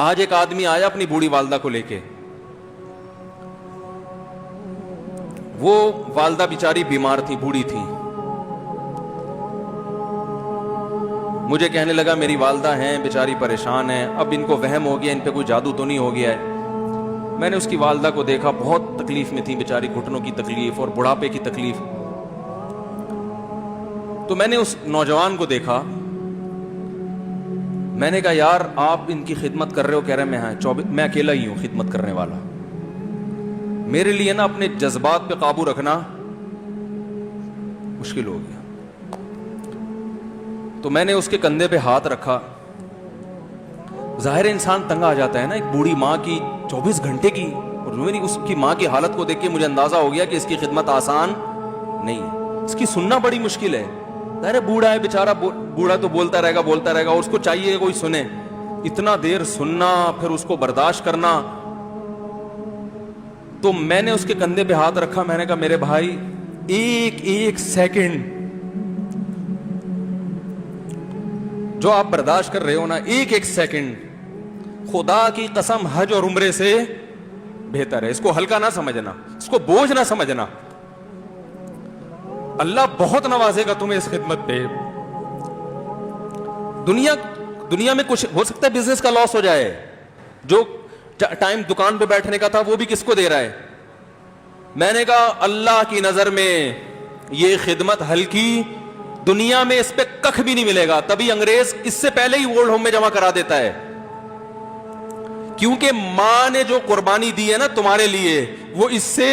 آج ایک آدمی آیا اپنی بوڑھی والدہ کو لے کے, وہ والدہ بیچاری بیمار تھی, بوڑھی تھی. مجھے کہنے لگا میری والدہ ہیں بیچاری پریشان ہیں, اب ان کو وہم ہو گیا, ان پہ کوئی جادو تو نہیں ہو گیا ہے. میں نے اس کی والدہ کو دیکھا, بہت تکلیف میں تھی بیچاری, گھٹنوں کی تکلیف اور بڑھاپے کی تکلیف. تو میں نے اس نوجوان کو دیکھا, میں نے کہا یار آپ ان کی خدمت کر رہے ہو؟ کہہ رہے میں اکیلا ہی ہوں خدمت کرنے والا. میرے لیے نا اپنے جذبات پہ قابو رکھنا مشکل ہو گیا. تو میں نے اس کے کندھے پہ ہاتھ رکھا. ظاہر انسان تنگ آ جاتا ہے نا, ایک بوڑھی ماں کی 24 گھنٹے کی, اور اس کی ماں کی حالت کو دیکھ کے مجھے اندازہ ہو گیا کہ اس کی خدمت آسان نہیں ہے, اس کی سننا بڑی مشکل ہے. ظاہر بوڑھا ہے بیچارہ, بوڑھا تو بولتا رہے گا, اور اس کو چاہیے کوئی سنے. اتنا دیر سننا, پھر اس کو برداشت کرنا. تو میں نے اس کے کندھے پہ ہاتھ رکھا, میں نے کہا میرے بھائی ایک سیکنڈ جو آپ برداشت کر رہے ہو نا, ایک سیکنڈ خدا کی قسم حج اور عمرے سے بہتر ہے. اس کو ہلکا نہ سمجھنا, اس کو بوجھ نہ سمجھنا. اللہ بہت نوازے گا تمہیں اس خدمت پہ. دنیا میں کچھ ہو سکتا ہے بزنس کا لاس ہو جائے, جو ٹائم دکان پہ بیٹھنے کا تھا وہ بھی کس کو دے رہا ہے. میں نے کہا اللہ کی نظر میں یہ خدمت ہلکی, دنیا میں اس پہ کخ بھی نہیں ملے گا. تبھی انگریز اس سے پہلے ہی اولڈ ہوم میں جمع کرا دیتا ہے, کیونکہ ماں نے جو قربانی دی ہے نا تمہارے لیے, وہ اس سے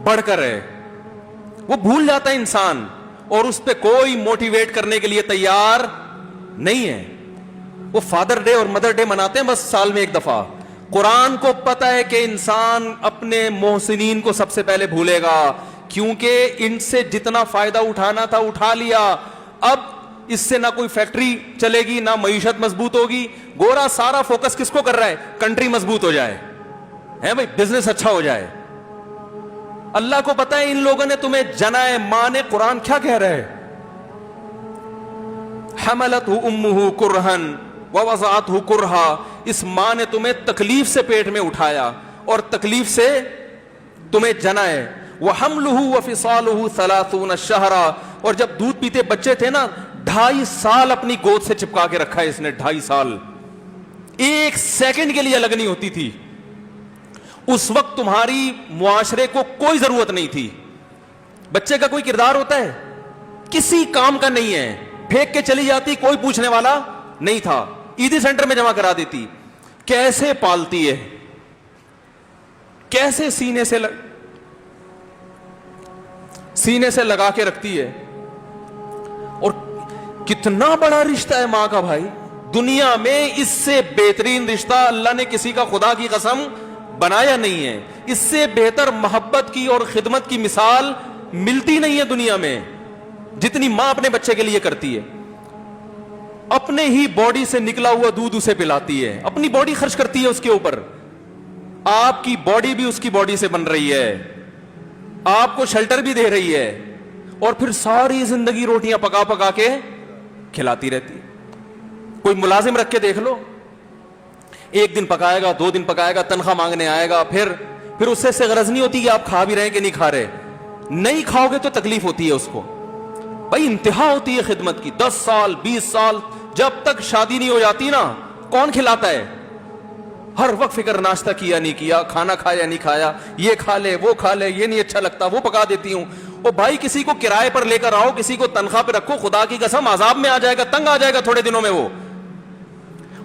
بڑھ کر ہے. وہ بھول جاتا ہے انسان, اور اس پہ کوئی موٹیویٹ کرنے کے لیے تیار نہیں ہے. وہ فادر ڈے اور مدر ڈے مناتے ہیں بس سال میں ایک دفعہ. قرآن کو پتا ہے کہ انسان اپنے محسنین کو سب سے پہلے بھولے گا, کیونکہ ان سے جتنا فائدہ اٹھانا تھا اٹھا لیا. اب اس سے نہ کوئی فیکٹری چلے گی, نہ معیشت مضبوط ہوگی. گورا سارا فوکس کس کو کر رہا ہے؟ کنٹری مضبوط ہو جائے, ہے بھائی, بزنس اچھا ہو جائے. اللہ کو پتا ہے ان لوگوں نے تمہیں جنا ہے. ماں نے, قرآن کیا کہہ رہا ہے؟ حملتہ امہ کرہن ووضعتہ کرہا. اس ماں نے تمہیں تکلیف سے پیٹ میں اٹھایا اور تکلیف سے تمہیں جنا ہے. وحملہ وفصالہ 30 شہرا. اور جب دودھ پیتے بچے تھے نا, 2.5 سال اپنی گود سے چپکا کے رکھا ہے اس نے. 2.5 سال, ایک سیکنڈ کے لیے الگ نہیں ہوتی تھی. اس وقت تمہاری معاشرے کو کوئی ضرورت نہیں تھی. بچے کا کوئی کردار ہوتا ہے؟ کسی کام کا نہیں ہے. پھینک کے چلی جاتی, کوئی پوچھنے والا نہیں تھا. عیدی سینٹر میں جمع کرا دیتی. کیسے پالتی ہے, کیسے سینے سے لگا کے رکھتی ہے. اور کتنا بڑا رشتہ ہے ماں کا بھائی. دنیا میں اس سے بہترین رشتہ اللہ نے کسی کا خدا کی قسم بنایا نہیں ہے. اس سے بہتر محبت کی اور خدمت کی مثال ملتی نہیں ہے دنیا میں, جتنی ماں اپنے بچے کے لیے کرتی ہے. اپنے ہی باڈی سے نکلا ہوا دودھ اسے پلاتی ہے, اپنی باڈی خرچ کرتی ہے اس کے اوپر. آپ کی باڈی بھی اس کی باڈی سے بن رہی ہے, آپ کو شیلٹر بھی دے رہی ہے, اور پھر ساری زندگی روٹیاں پکا پکا کے کھلاتی رہتی. کوئی ملازم رکھ کے دیکھ لو, 1 دن پکائے گا, 2 دن پکائے گا, تنخواہ مانگنے آئے گا, پھر اس سے غرض نہیں ہوتی کہ آپ کھا بھی رہے ہیں کہ نہیں کھا رہے. نہیں کھاؤ گے تو تکلیف ہوتی ہے اس کو. بھائی انتہا ہوتی ہے خدمت کی. 10 سال 20 سال, جب تک شادی نہیں ہو جاتی نا, کون کھلاتا ہے؟ ہر وقت فکر, ناشتہ کیا نہیں کیا, کھانا کھایا نہیں کھایا, یہ کھا لے وہ کھا لے, یہ نہیں اچھا لگتا وہ پکا دیتی ہوں. اور بھائی کسی کو کرائے پر لے کر آؤ, کسی کو تنخواہ پہ رکھو, خدا کی قسم عذاب میں آ جائے گا, تنگ آ جائے گا تھوڑے دنوں میں وہ.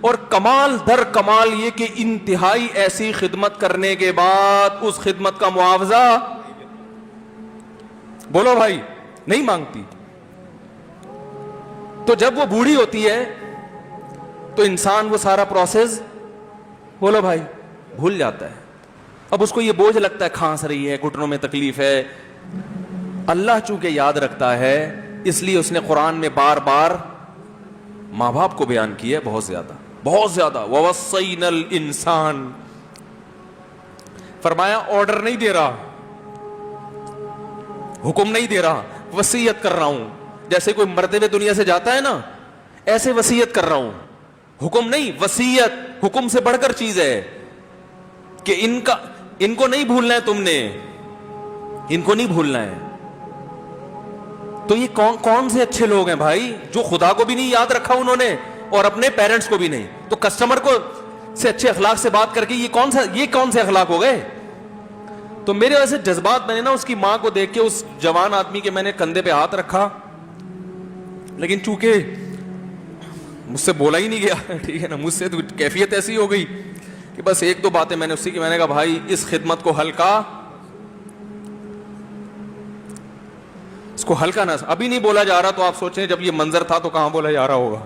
اور کمال در کمال یہ کہ انتہائی ایسی خدمت کرنے کے بعد اس خدمت کا معاوضہ, بولو بھائی, نہیں مانگتی. تو جب وہ بوڑھی ہوتی ہے تو انسان وہ سارا پروسیس, بولو بھائی, بھول جاتا ہے. اب اس کو یہ بوجھ لگتا ہے, کھانس رہی ہے, گھٹنوں میں تکلیف ہے. اللہ چونکہ یاد رکھتا ہے اس لیے اس نے قرآن میں بار بار ماں باپ کو بیان کیا ہے, بہت زیادہ بہت زیادہ. وَوَصَّيْنَا الْإِنسَانَ, فرمایا آرڈر نہیں دے رہا, حکم نہیں دے رہا, وصیت کر رہا ہوں. جیسے کوئی مرتے ہوئے دنیا سے جاتا ہے نا, ایسے وصیت کر رہا ہوں, حکم نہیں, وصیت. حکم سے بڑھ کر چیز ہے کہ ان کو نہیں بھولنا ہے، تم نے ان کو نہیں بھولنا ہے. تو یہ کون سے اچھے لوگ ہیں بھائی جو خدا کو بھی نہیں یاد رکھا انہوں نے اور اپنے پیرنٹس کو بھی نہیں. تو کسٹمر کو سے اچھے اخلاق سے بات کر کے یہ کون سے اخلاق ہو گئے؟ تو میرے ویسے جذبات، میں نے نا اس کی ماں کو دیکھ کے اس جوان آدمی کے میں نے کندھے پہ ہاتھ رکھا، لیکن چونکہ مجھ سے بولا ہی نہیں گیا، ٹھیک ہے نا، مجھ سے تو کیفیت ایسی ہو گئی کہ بس ایک دو باتیں میں نے اسی کی، میں نے کہا بھائی اس خدمت کو ہلکا، اس کو ہلکا نہ، ابھی نہیں بولا جا رہا تو آپ سوچیں جب یہ منظر تھا تو کہاں بولا جا رہا ہوگا.